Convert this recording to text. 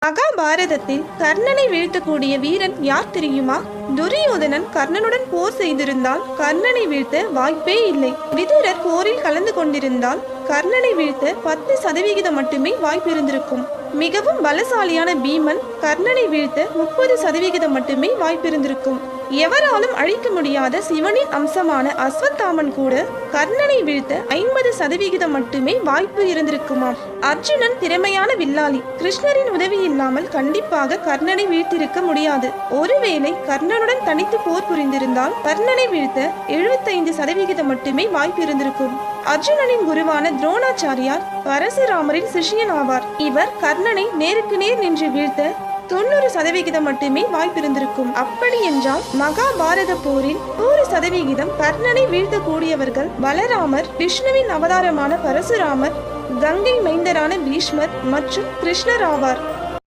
மகாபாரதத்தில் கர்ணனை வீழ்த்தக்கூடிய வீரன் யார் தெரியுமா? துரியோதனன் கர்ணனுடன் போர் செய்திருந்தால் கர்ணனை வீழ்த்த வாய்ப்பே இல்லை. விதுரர் போரில் கலந்து கொண்டிருந்தால் கர்ணனை வீழ்த்த 10% மட்டுமே வாய்ப்பு இருந்திருக்கும். மிகவும் பலசாலியான பீமன் கர்ணனை வீழ்த்த 30% மட்டுமே வாய்ப்பு இருந்திருக்கும். எவராலும் அழிக்க முடியாத சிவனின் அம்சமான அஸ்வத்தாமன் கூட கர்ணனை வீழ்த்த 50% மட்டுமே வாய்ப்பு இருந்திருக்குமாம். அர்ஜுனன் திறமையான வில்லாளி. கிருஷ்ணரின் உதவி இல்லாமல் கண்டிப்பாக கர்ணனை வீழ்த்திருக்க முடியாது. ஒருவேளை கர்ணனுடன் தனித்து போர் புரிந்திருந்தால் கர்ணனை வீழ்த்த 75% மட்டுமே வாய்ப்பு இருந்திருக்கும். அர்ஜுனனின் குருவான துரோணாச்சாரியார் பரசுராமரின் சிஷ்யன் ஆவார். இவர் கர்ணனை நேருக்கு நேர் நின்று வீழ்த்த 90% மட்டுமே வாய்ப்பிருந்திருக்கும். அப்படி என்றால் மகாபாரத போரில் 100% கர்ணனை வீழ்த்தக்கூடியவர்கள் பலராமர், விஷ்ணுவின் அவதாரமான பரசுராமர், கங்கை மைந்தரான பீஷ்மர் மற்றும் கிருஷ்ணர் ஆவார்.